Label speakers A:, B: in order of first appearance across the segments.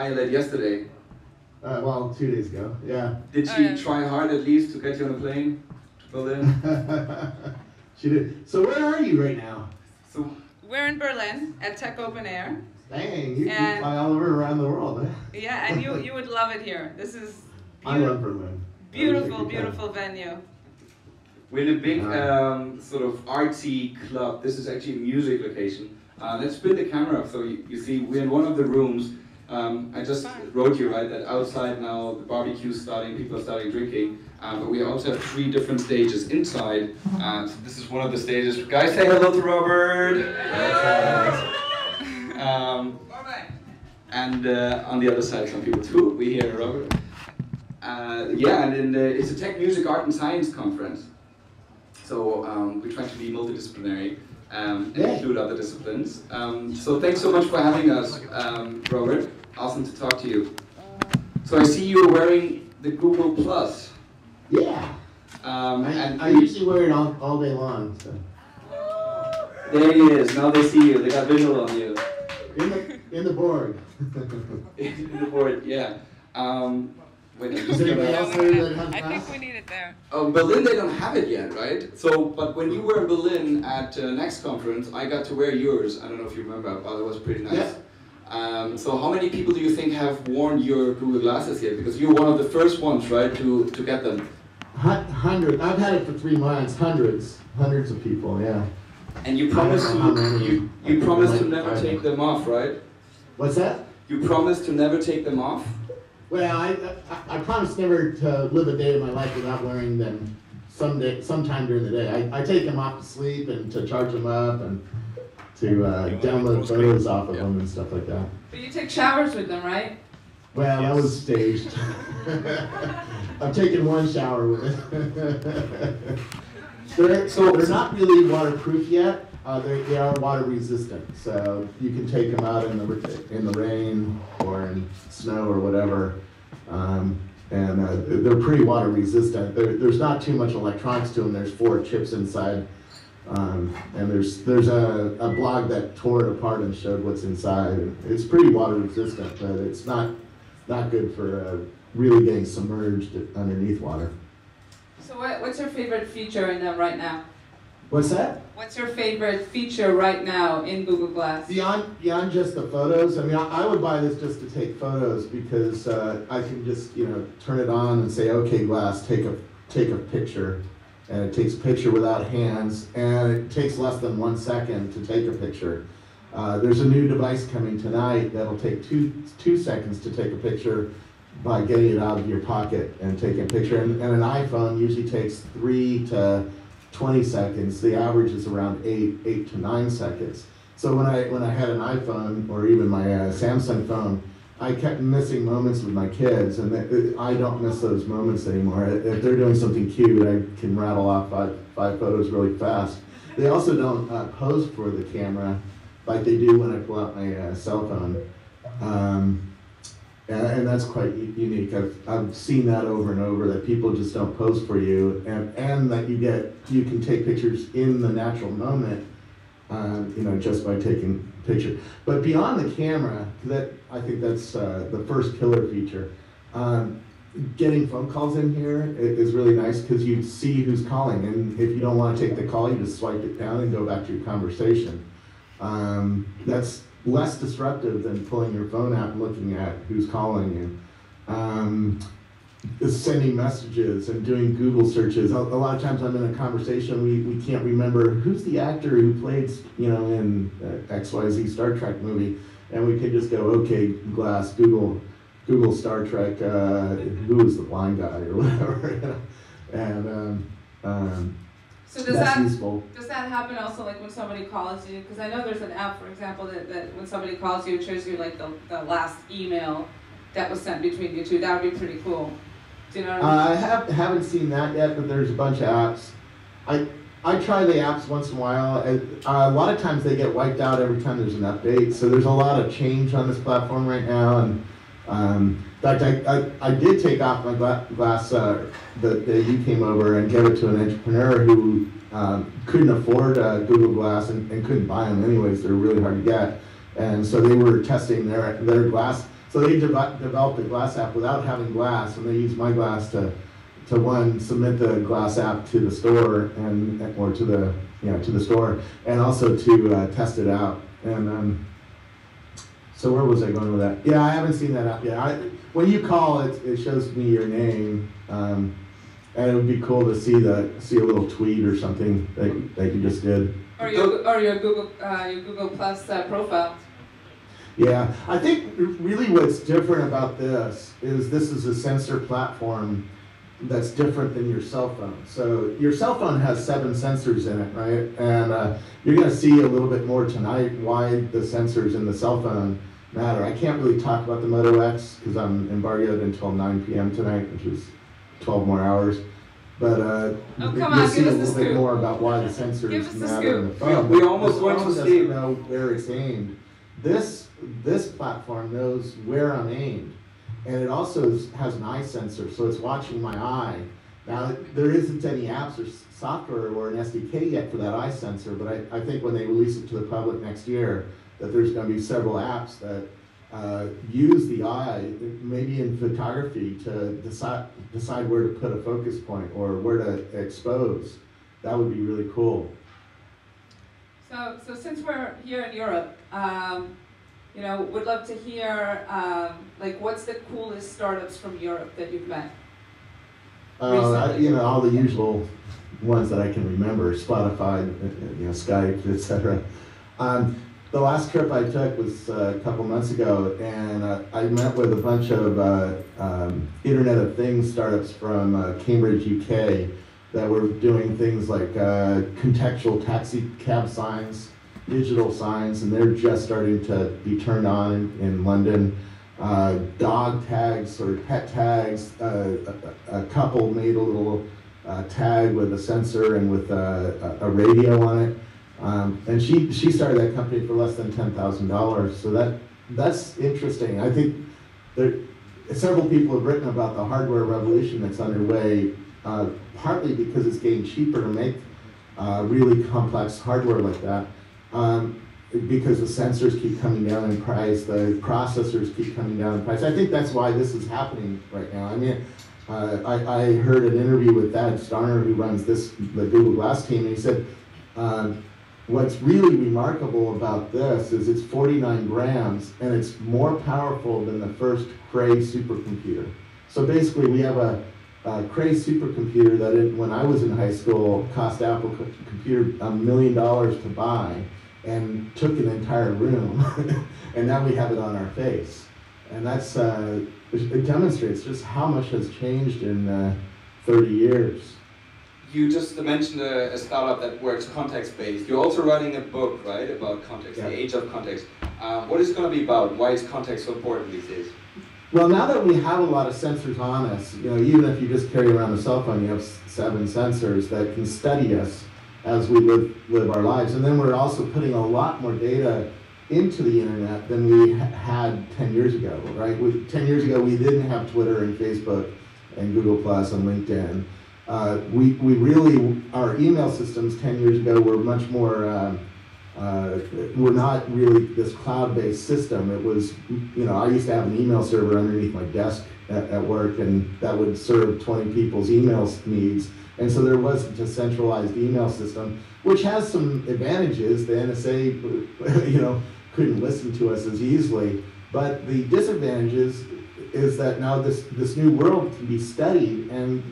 A: Ayelet yesterday.
B: Well, 2 days ago, yeah.
A: Did she try hard at least to get you on a plane to Berlin?
B: She did. So where are you right now?
A: So
C: we're in Berlin at Tech Open Air.
B: Dang, you fly all over around the world, eh?
C: Yeah, and you would love it here. This is
B: I love Berlin.
C: Beautiful, beautiful venue.
A: We're in a big sort of artsy club. This is actually a music location. Let's spin the camera up so you see we're in one of the rooms. I just wrote you, right, that outside now the barbecue's starting, people are starting drinking, but we also have 3 different stages inside. So this is one of the stages. Guys, say hello to Robert! And on the other side, some people too. We hear Robert. Yeah, and then it's a tech, music, art, and science conference. So we try to be multidisciplinary and include other disciplines. So thanks so much for having us, Robert. Awesome to talk to you. So I see you're wearing the Google Plus.
B: Yeah.
A: And
B: I usually wear it all day long. So.
A: There he is. Now they see you. They got visual on you.
B: In the board.
A: In the board, yeah. Wait,
B: Does anybody else that has
C: I think we need it there.
A: Berlin, they don't have it yet, right? So, but when you were in Berlin at Next Conference, I got to wear yours. I don't know if you remember, but it was pretty nice. Yeah. So how many people do you think have worn your Google Glasses yet? Because you're one of the first ones, right, to get them.
B: Hundreds. I've had it for 3 months. Hundreds of people. Yeah.
A: And you promised you promised to never take them off, right?
B: What's that?
A: You promised to never take them off?
B: Well, I promised never to live a day of my life without wearing them sometime during the day. I take them off to sleep and to charge them up and to download photos off of them and stuff like that.
C: But you take showers with them, right?
B: Well, that was staged. I've taken 1 shower with it. They're not really waterproof yet. They are water resistant, so you can take them out in the rain or in snow or whatever, and they're pretty water resistant. There's not too much electronics to them. There's 4 chips inside, and there's a blog that tore it apart and showed what's inside. It's pretty water resistant, but it's not good for really getting submerged underneath water.
C: So what's your favorite feature in them right now?
B: What's that?
C: What's your favorite feature right now in Google Glass?
B: Beyond just the photos, I mean, I would buy this just to take photos because I can just turn it on and say, okay, Glass, take a picture, and it takes a picture without hands, and it takes less than 1 second to take a picture. There's a new device coming tonight that'll take two seconds to take a picture by getting it out of your pocket and taking a picture, and an iPhone usually takes 3 to 20 seconds. The average is around 8 to 9 seconds. So when I had an iPhone or even my Samsung phone, I kept missing moments with my kids, and I don't miss those moments anymore. If they're doing something cute, I can rattle off five photos really fast. They also don't pose for the camera like they do when I pull out my cell phone. And that's quite unique. I've seen that over and over, that people just don't pose for you, and that you can take pictures in the natural moment, just by taking a picture. But beyond the camera, I think that's the first killer feature. Getting phone calls in here is really nice because you see who's calling, and if you don't want to take the call, you just swipe it down and go back to your conversation. That's less disruptive than pulling your phone out and looking at who's calling and sending messages and doing Google searches. A lot of times I'm in a conversation, we can't remember who's the actor who played in XYZ Star Trek movie, and we can just go, okay, Glass, Google Star Trek, who is the blind guy or whatever, and
C: so
B: that's useful.
C: Does that happen also like when somebody calls you? Because I know there's an app, for example, that when somebody calls you, it shows you like the last email that was sent between you two. That would be pretty cool. Do you know what I mean?
B: I haven't seen that yet, but there's a bunch of apps. I try the apps once in a while. A lot of times they get wiped out every time there's an update, so there's a lot of change on this platform right now. And in fact, I did take off my glass that you came over and give it to an entrepreneur who couldn't afford Google Glass and couldn't buy them anyways. They're really hard to get. And so they were testing their glass. So they developed a glass app without having glass, and they use my glass to one, submit the glass app to the store or to the store, and also to test it out. And so where was I going with that? Yeah, I haven't seen that app yet. When you call, it shows me your name, and it would be cool to see a little tweet or something that you just did.
C: Or your Google Plus profile.
B: Yeah, I think really what's different about this is a sensor platform that's different than your cell phone. So your cell phone has 7 sensors in it, right? And you're going to see a little bit more tonight why the sensors in the cell phone matter. I can't really talk about the Moto X because I'm embargoed until 9 p.m. tonight, which is 12 more hours. But you'll see a little bit more about why the sensors matter in the phone.
A: We're almost going to see.
B: Know where it's aimed. This platform knows where I'm aimed. And it also has an eye sensor, so it's watching my eye. Now, there isn't any apps or software or an SDK yet for that eye sensor, but I think when they release it to the public next year, that there's going to be several apps that use the eye, maybe in photography, to decide where to put a focus point or where to expose. That would be really cool.
C: So since we're here in Europe, would love to hear, what's the coolest startups from Europe that you've met?
B: All the usual ones that I can remember: Spotify, Skype, etc. The last trip I took was a couple months ago, and I met with a bunch of Internet of Things startups from Cambridge, UK, that were doing things like contextual taxi cab signs, digital signs, and they're just starting to be turned on in London. Dog tags or pet tags. A couple made a little tag with a sensor and with a radio on it. And she started that company for less than $10,000. So that's interesting. I think several people have written about the hardware revolution that's underway, partly because it's getting cheaper to make really complex hardware like that. Because the sensors keep coming down in price, the processors keep coming down in price. I think that's why this is happening right now. I mean, I heard an interview with Thad Starner, who runs the Google Glass team, and he said, what's really remarkable about this is it's 49 grams, and it's more powerful than the first Cray supercomputer. So basically, we have a Cray supercomputer that when I was in high school cost Apple Computer $1 million to buy, and took an entire room, and now we have it on our face. And that's, it demonstrates just how much has changed in 30 years.
A: You just mentioned a startup that works context-based. You're also writing a book, right, about context,
B: yeah.
A: The age of context. What is it going to be about? Why is context so important these days?
B: Well, now that we have a lot of sensors on us, even if you just carry around a cell phone, you have 7 sensors that can study us as we live our lives. And then we're also putting a lot more data into the internet than we had 10 years ago, right? 10 years ago, we didn't have Twitter and Facebook and Google Plus and LinkedIn. We really, our email systems 10 years ago were much more, were not really this cloud-based system. It was, I used to have an email server underneath my desk at work, and that would serve 20 people's email needs. And so there wasn't a centralized email system, which has some advantages. The NSA, couldn't listen to us as easily. But the disadvantages is that now this new world can be studied, and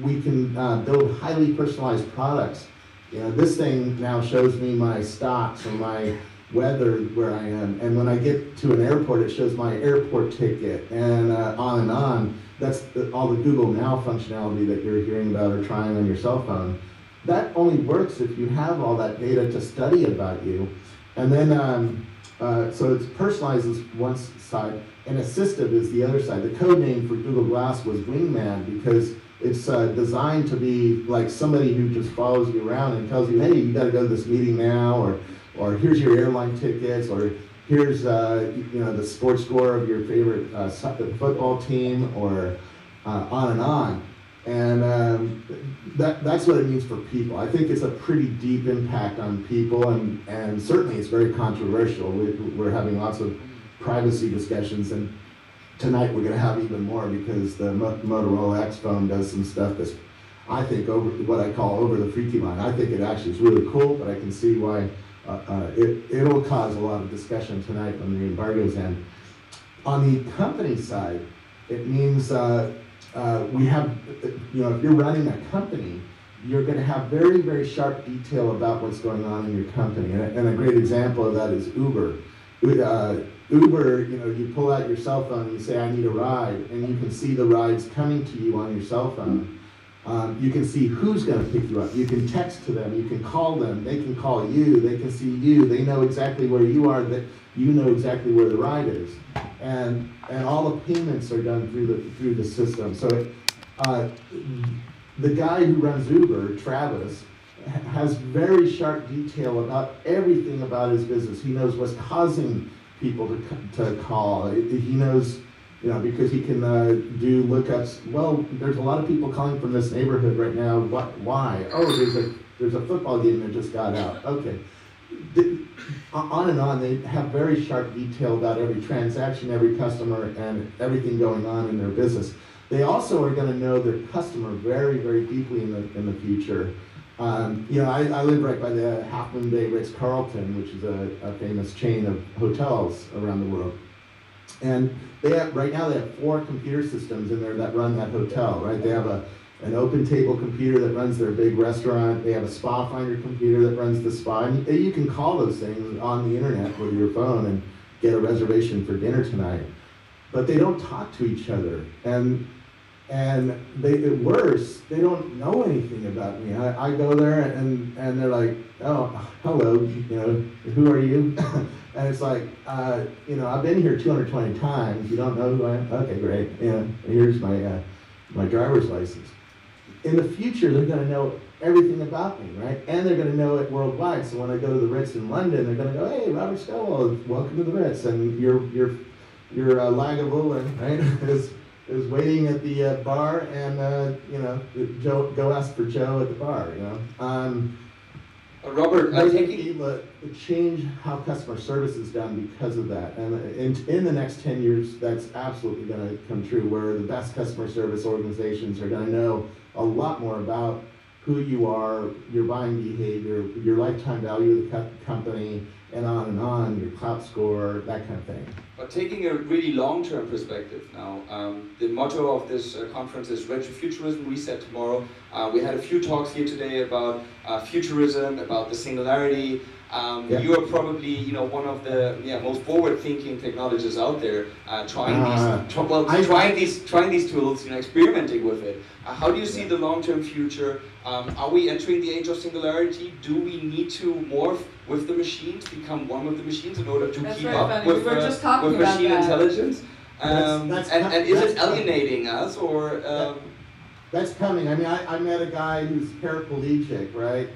B: we can build highly personalized products. This thing now shows me my stocks or my weather where I am. And when I get to an airport, it shows my airport ticket, and on and on. That's all the Google Now functionality that you're hearing about or trying on your cell phone. That only works if you have all that data to study about you. And then, so it's personalized is one side, and assistive is the other side. The code name for Google Glass was Wingman because it's designed to be like somebody who just follows you around and tells you, hey, you gotta go to this meeting now, or here's your airline tickets, or here's the sports score of your favorite football team, or on and on. And that's what it means for people. I think it's a pretty deep impact on people, and certainly it's very controversial. We're having lots of privacy discussions, and tonight we're going to have even more because the Motorola X phone does some stuff that's, I think, over what I call over the freaky line. I think it actually is really cool, but I can see why it'll cause a lot of discussion tonight when the embargoes end. On the company side, it means we have, you know, if you're running a company, you're going to have very, very sharp detail about what's going on in your company. And a great example of that is Uber. Uber, you know, you pull out your cell phone and you say, I need a ride, and you can see the rides coming to you on your cell phone. You can see who's going to pick you up. You can text to them. You can call them. They can call you. They can see you. They know exactly where you are. That you know exactly where the ride is, and all the payments are done through the system. So the guy who runs Uber, Travis, has very sharp detail about everything about his business. He knows what's causing people to call. He knows, you know, because he can do lookups. Well, there's a lot of people calling from this neighborhood right now. Why? Oh, there's a football game that just got out. Okay. On and on, they have very sharp detail about every transaction, every customer, and everything going on in their business. They also are going to know their customer very, very deeply in the future. You know, I live right by the Half Moon Bay Ritz-Carlton, which is a famous chain of hotels around the world. And right now they have 4 computer systems in there that run that hotel, right? They have an open table computer that runs their big restaurant. They have a spa finder computer that runs the spa. And you can call those things on the internet with your phone and get a reservation for dinner tonight. But they don't talk to each other. And worse, they don't know anything about me. I go there and they're like, oh, hello, you know, who are you? And it's like, you know, I've been here 220 times. You don't know who I am? Okay, great. You know, here's my driver's license. In the future, they're going to know everything about me, right? And they're going to know it worldwide. So when I go to the Ritz in London, they're going to go, hey, Robert Scoble, welcome to the Ritz. And your Lagavulin, right, is waiting at the bar, and you know, Joe, go ask for Joe at the bar. You know,
A: Robert, I think
B: change how customer service is done because of that, and in the next 10 years, that's absolutely going to come true. Where the best customer service organizations are going to know a lot more about who you are, your buying behavior, your lifetime value of the company, and on, your clout score, that kind of thing.
A: But taking a really long-term perspective now, the motto of this conference is Retrofuturism, Reset Tomorrow. We had a few talks here today about futurism, about the singularity. You are probably, you know, one of the most forward-thinking technologists out there, trying these tools, you know, experimenting with it. How do you see the long-term future? Are we entering the age of singularity? Do we need to morph with the machines, become one with the machines in order to keep up with machine intelligence? And is it alienating us, or?
B: That's coming. I mean, I met a guy who's paraplegic, right?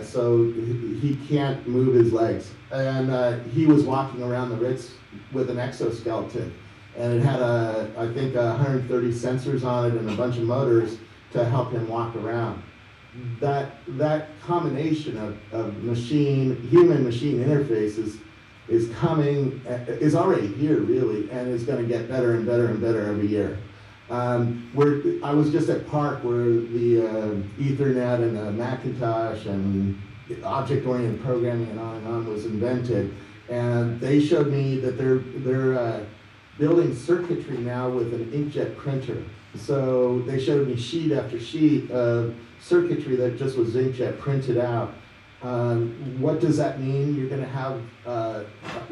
B: So he can't move his legs, and he was walking around the Ritz with an exoskeleton, and it had I think 130 sensors on it and a bunch of motors to help him walk around. That combination of human-machine interfaces is coming, is already here really, and is going to get better and better and better every year. I was just at Park where the Ethernet and the Macintosh and object-oriented programming and on was invented, and they showed me that they're building circuitry now with an inkjet printer. So they showed me sheet after sheet of circuitry that just was inkjet printed out. What does that mean? You're going to have,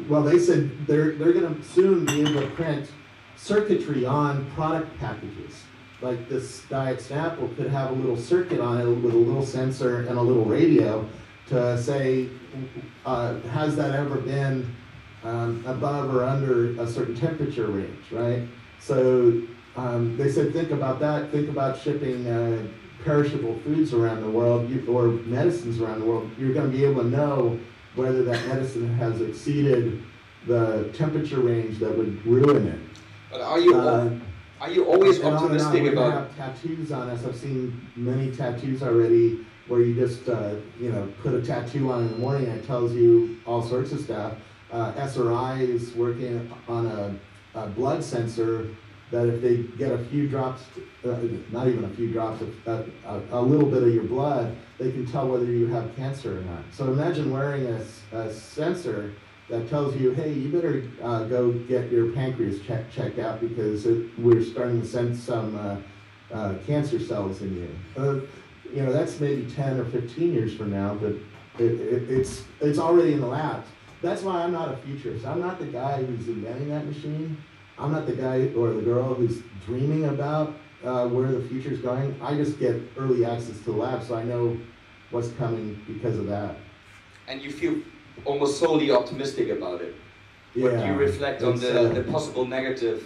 B: well, they said they're going to soon be able to print circuitry on product packages. Like this Diet Snapple could have a little circuit on it with a little sensor and a little radio to say, has that ever been above or under a certain temperature range, right? So they said, think about that. Think about shipping perishable foods around the world or medicines around the world. You're going to be able to know whether that medicine has exceeded the temperature range that would ruin it.
A: But are you always optimistic
B: about?
A: about?
B: Have tattoos on us. I've seen many tattoos already where you just put a tattoo on in the morning and it tells you all sorts of stuff. SRI is working on blood sensor that if they get a few drops, not even a few drops, a little bit of your blood, they can tell whether you have cancer or not. So imagine wearing a sensor that tells you, hey, you better go get your pancreas checked out because we're starting to sense some cancer cells in you. You know, that's maybe 10 or 15 years from now, but it's already in the labs. That's why I'm not a futurist. I'm not the guy who's inventing that machine. I'm not the guy or the girl who's dreaming about where the future's going. I just get early access to the lab, so I know what's coming because of that.
A: And you feel almost solely optimistic about it.
B: Yeah.
A: But you reflect on the possible negative.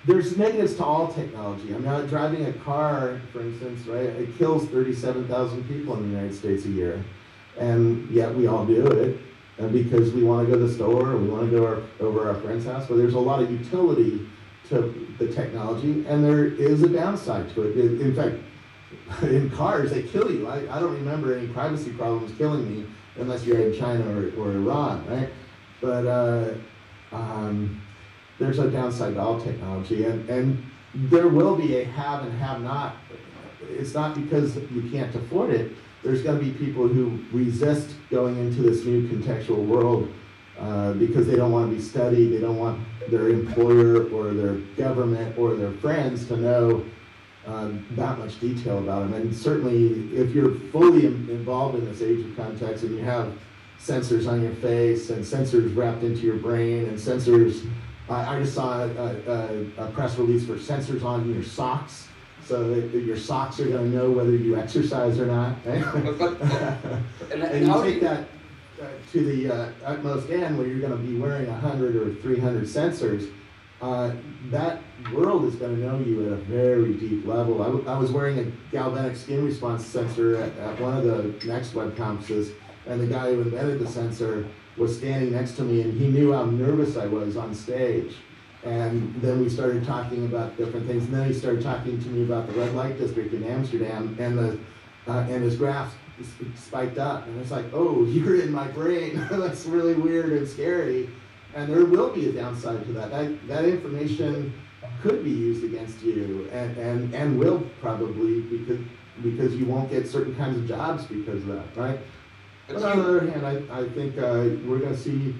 B: There's negatives to all technology. I mean, driving a car, for instance, right? It kills 37,000 people in the United States a year, and yet we all do it because we want to go to the store, or we want to go over our friend's house. But there's a lot of utility to the technology, and there is a downside to it. In fact, in cars, they kill you. I don't remember any privacy problems killing me unless you're in China or Iran, right? But there's a downside to all technology, and there will be a have and have not. It's not because you can't afford it. There's going to be people who resist going into this new contextual world because they don't want to be studied. They don't want their employer or their government or their friends to know that much detail about them. And certainly, if you're fully involved in this age of context and you have sensors on your face and sensors wrapped into your brain and sensors, I just saw a press release for sensors on your socks, so that your socks are going to know whether you exercise or not. Right? And you take that to the utmost end, where you're going to be wearing 100 or 300 sensors. That world is going to know you at a very deep level. I was wearing a galvanic skin response sensor at one of the Next Web conferences, and the guy who invented the sensor was standing next to me, and he knew how nervous I was on stage. And then we started talking about different things, and then he started talking to me about the red light district in Amsterdam, and his graphs spiked up, and it's like, oh, you're in my brain. That's really weird and scary. And there will be a downside to that. That information could be used against you, and will probably, because you won't get certain kinds of jobs because of that, right? But on the other hand, I think we're going to see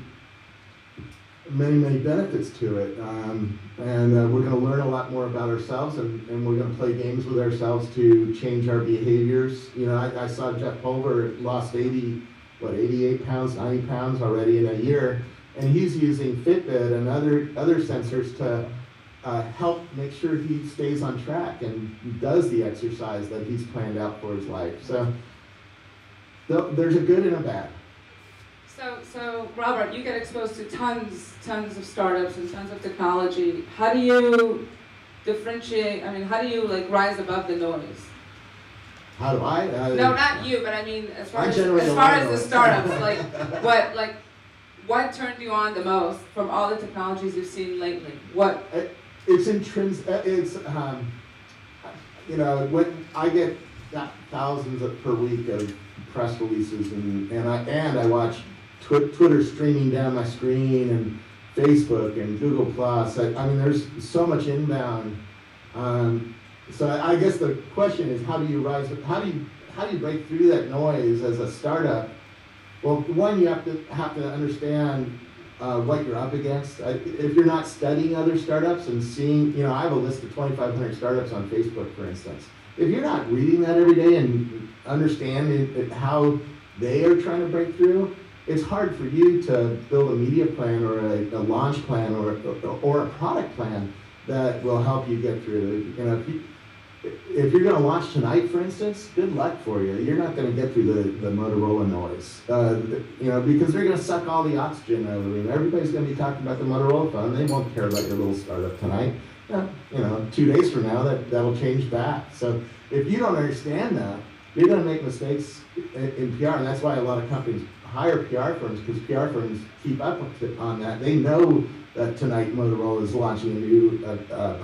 B: many, many benefits to it. And we're going to learn a lot more about ourselves, and we're going to play games with ourselves to change our behaviors. You know, I saw Jeff Pulver lost 88 pounds, 90 pounds already in a year. And he's using Fitbit and other sensors to help make sure he stays on track and does the exercise that he's planned out for his life. So there's a good and a bad.
C: So Robert, you get exposed to tons of startups and tons of technology. How do you differentiate? I mean, how do you rise above the noise?
B: How do I?
C: No, not you, but I mean, as far as the startups, what turned you on the most from all the technologies you've seen lately? What?
B: It's intrinsic. It's when I get thousands per week of press releases, and I watch Twitter streaming down my screen, and Facebook and Google Plus. I mean, there's so much inbound. So I guess the question is, how do you rise? How do you break through that noise as a startup? Well, one, you have to understand what you're up against. If you're not studying other startups and seeing, I have a list of 2,500 startups on Facebook, for instance. If you're not reading that every day and understanding how they are trying to break through, it's hard for you to build a media plan or a launch plan or a product plan that will help you get through. If you're going to launch tonight, for instance, good luck for you. You're not going to get through the Motorola noise, because they're going to suck all the oxygen out of the room. Everybody's going to be talking about the Motorola phone. They won't care about your little startup tonight. 2 days from now, that'll change back. So if you don't understand that, you're going to make mistakes in PR, and that's why a lot of companies hire PR firms, because PR firms keep up on that. They know that tonight Motorola is launching a new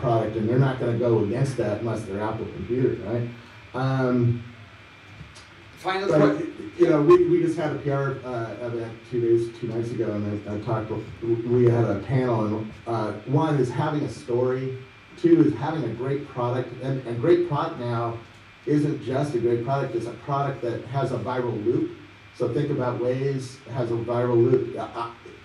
B: product, and they're not going to go against that unless they're Apple computers, right?
A: Final
B: But,
A: question.
B: you know, we just had a PR event 2 nights ago, and I talked. We had a panel, and one is having a story, two is having a great product, and great product now isn't just a great product; it's a product that has a viral loop. So think about Waze has a viral loop.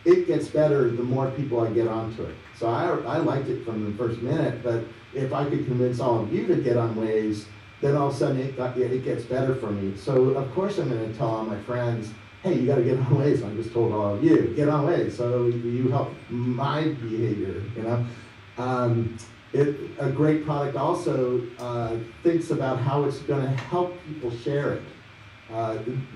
B: It gets better the more people I get onto it. So I liked it from the first minute, but if I could convince all of you to get on Waze, then all of a sudden it gets better for me. So of course I'm going to tell all my friends, hey, you got to get on Waze. I just told all of you, get on Waze. So you help my behavior, you know. A great product also thinks about how it's going to help people share it.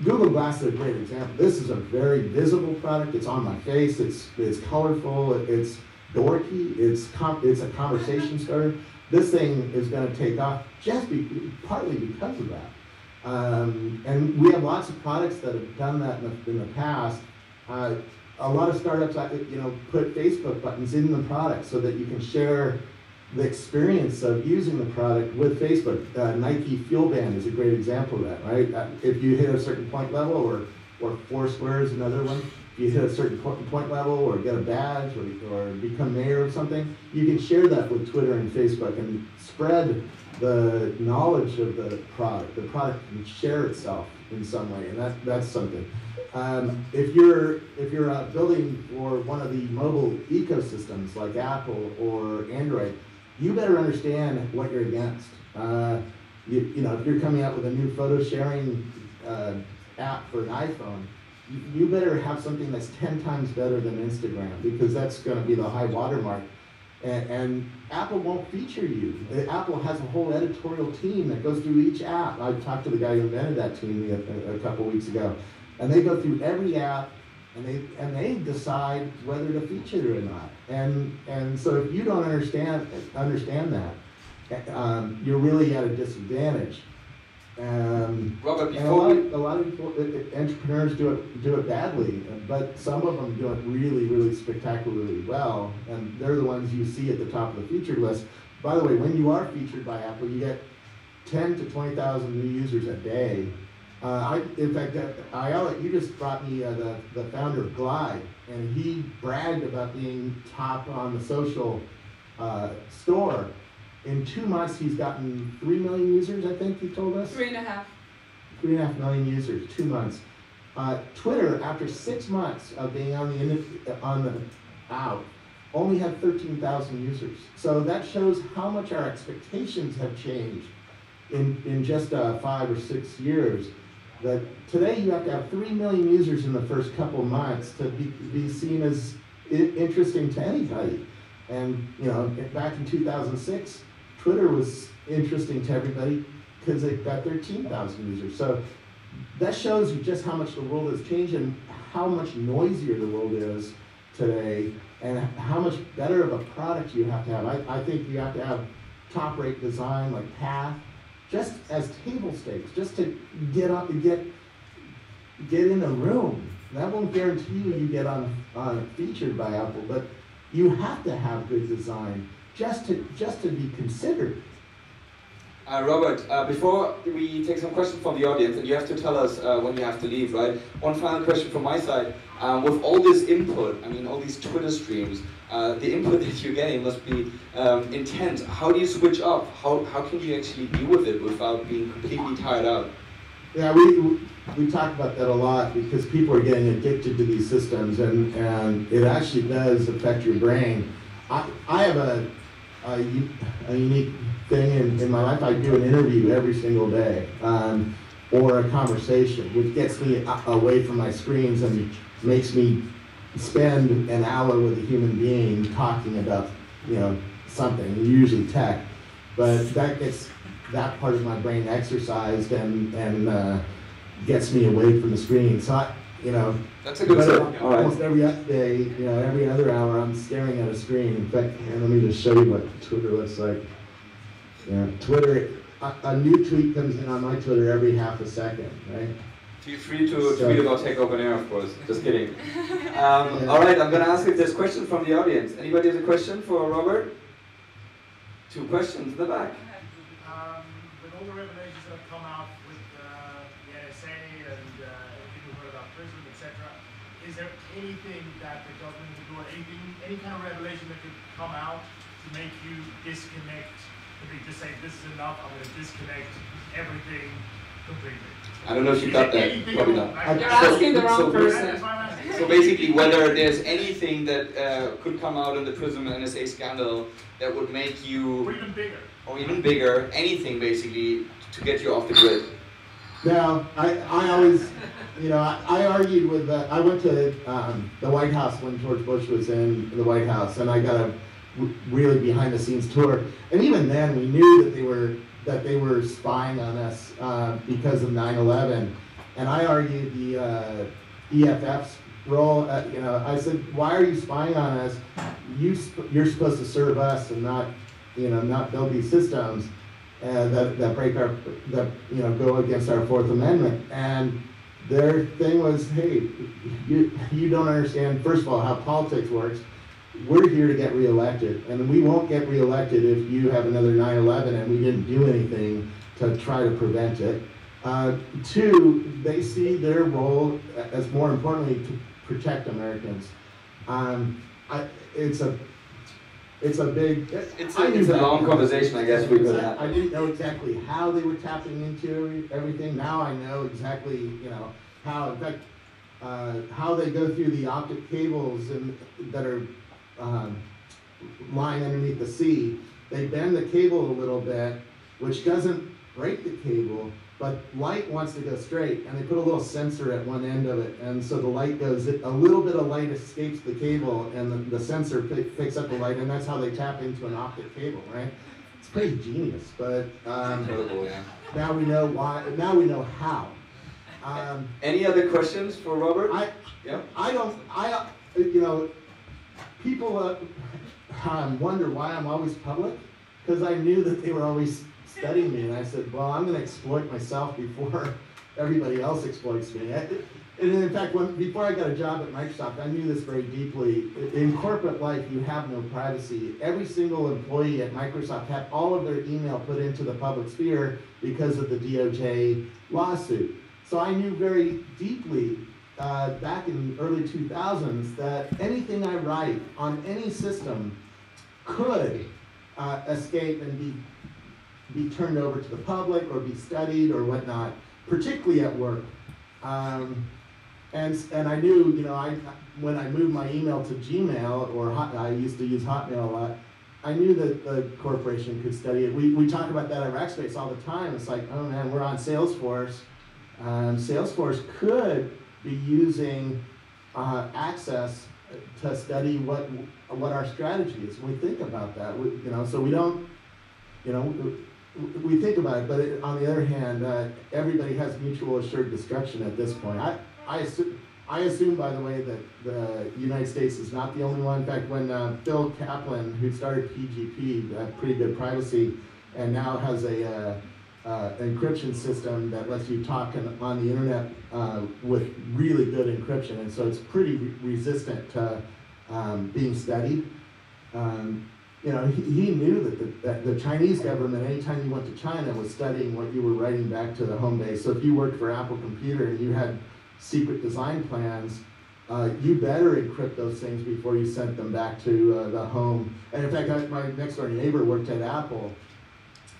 B: Google Glass is a great example. This is a very visible product. It's on my face. It's colorful. It's dorky. It's a conversation starter. This thing is going to take off partly because of that. And we have lots of products that have done that in the past. A lot of startups, put Facebook buttons in the product so that you can share the experience of using the product with Facebook. Nike Fuel Band is a great example of that, right? If you hit a certain point level, or Foursquare is another one, if you hit a certain point level, or get a badge, or become mayor of something, you can share that with Twitter and Facebook and spread the knowledge of the product. The product can share itself in some way, and that's something. If you're building for one of the mobile ecosystems like Apple or Android, you better understand what you're against. If you're coming out with a new photo sharing app for an iPhone, you better have something that's 10 times better than Instagram, because that's going to be the high watermark. And Apple won't feature you. Apple has a whole editorial team that goes through each app. I talked to the guy who invented that team a couple weeks ago. And they go through every app, and they decide whether to feature it or not. And so if you don't understand that, you're really at a disadvantage.
A: Robert,
B: and a lot of people, entrepreneurs do it badly, but some of them do it really, really spectacularly well, and they're the ones you see at the top of the featured list. By the way, when you are featured by Apple, you get 10 to 20,000 new users a day. In fact, Ayelet, you just brought me the founder of Glide, and he bragged about being top on the social store. In 2 months, he's gotten 3 million users, I think he told us?
C: 3.5.
B: 3.5 million users, 2 months. Twitter, after 6 months of being out, only had 13,000 users. So that shows how much our expectations have changed in just 5 or 6 years. That today you have to have 3 million users in the first couple of months to be seen as interesting to anybody. And back in 2006, Twitter was interesting to everybody because it got 13,000 users. So that shows you just how much the world has changed and how much noisier the world is today, and how much better of a product you have to have. I think you have to have top-rate design like Path, just as table stakes, just to get up and get in a room. That won't guarantee you get on featured by Apple, but you have to have good design just to be considered.
A: Robert, before we take some questions from the audience, and you have to tell us when you have to leave, right? One final question from my side. With all this input, all these Twitter streams, the input that you're getting must be intense. How do you switch up? How can you actually deal with it without being completely tired out?
B: Yeah, we talk about that a lot because people are getting addicted to these systems, and it actually does affect your brain. I have a unique thing in my life. I do an interview every single day, or a conversation, which gets me away from my screens and makes me spend an hour with a human being talking about something, usually tech, but that gets that part of my brain exercised and gets me away from the screen. So
A: that's a good tip.
B: Almost every day, every other hour, I'm staring at a screen. In fact, let me just show you what Twitter looks like. Twitter, a new tweet comes in on my Twitter every half a second, right?
A: Feel free to tweet about Tech Open Air, of course. Just kidding. All right, I'm going to ask if there's questions from the audience. Anybody has a question for Robert? 2 questions in the back.
D: With all the revelations that have come out with the NSA and everything we heard about PRISM, etc. Is there anything that the government could do, or any kind of revelation that could come out to make you disconnect? Maybe just say, this is enough, I'm going to disconnect everything completely.
A: I don't know if you got that. Probably not.
C: You're asking the wrong person.
A: So basically, whether there's anything that could come out in the PRISM NSA scandal that would make you, or even bigger, anything basically to get you off the grid.
B: Now, I always, you know, I argued with, I went to the White House when George Bush was in the White House, and I got a really behind-the-scenes tour. And even then, we knew that they were spying on us because of 9/11. And I argued the EFF's role. You know, I said, why are you spying on us? You're supposed to serve us and not, you know, not build these systems that break our, that, you know, go against our Fourth Amendment. And their thing was, hey, you don't understand, first of all, how politics works. We're here to get reelected, and we won't get reelected if you have another 9/11 and we didn't do anything to try to prevent it. Two, they see their role as more importantly to protect Americans. It's a big.
A: It's a long conversation, I guess we could have.
B: I didn't know exactly how they were tapping into everything. Now I know exactly, you know, how. In fact, how they go through the optic cables that are lying underneath the sea. They bend the cable a little bit, which doesn't break the cable, but light wants to go straight, and they put a little sensor at one end of it, and so the light goes, a little bit of light escapes the cable, and the sensor picks up the light, and that's how they tap into an optic cable, right? It's pretty genius, but now we know why, now we know how.
A: Any other questions for Robert?
B: You know, people wonder why I'm always public, because I knew that they were always studying me, and I said, well, I'm going to exploit myself before everybody else exploits me. And in fact, before I got a job at Microsoft, I knew this very deeply. In corporate life, you have no privacy. Every single employee at Microsoft had all of their email put into the public sphere because of the DOJ lawsuit. So I knew very deeply back in the early 2000s that anything I write on any system could escape and be turned over to the public or be studied or whatnot, particularly at work. And I knew, you know, when I moved my email to Gmail, or I used to use Hotmail a lot, I knew that the corporation could study it. We talk about that at Rackspace all the time. It's like, oh man, we're on Salesforce. Salesforce could be using access to study what our strategy is. We think about that, you know, so we don't, you know, we think about it, but on the other hand, everybody has mutual assured destruction at this point. I assume, by the way, that the United States is not the only one. In fact, when Phil Kaplan, who started PGP, pretty good privacy, and now has a encryption system that lets you talk on the internet with really good encryption, and so it's pretty resistant to being studied. You know, he knew that the Chinese government, anytime you went to China, was studying what you were writing back to the home base. So if you worked for Apple Computer and you had secret design plans, you better encrypt those things before you sent them back to the home. And in fact, my next door neighbor worked at Apple,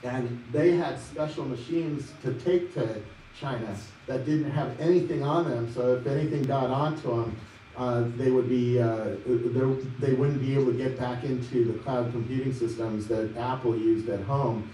B: and they had special machines to take to China that didn't have anything on them. So if anything got onto them, they would be they wouldn't be able to get back into the cloud computing systems that Apple used at home.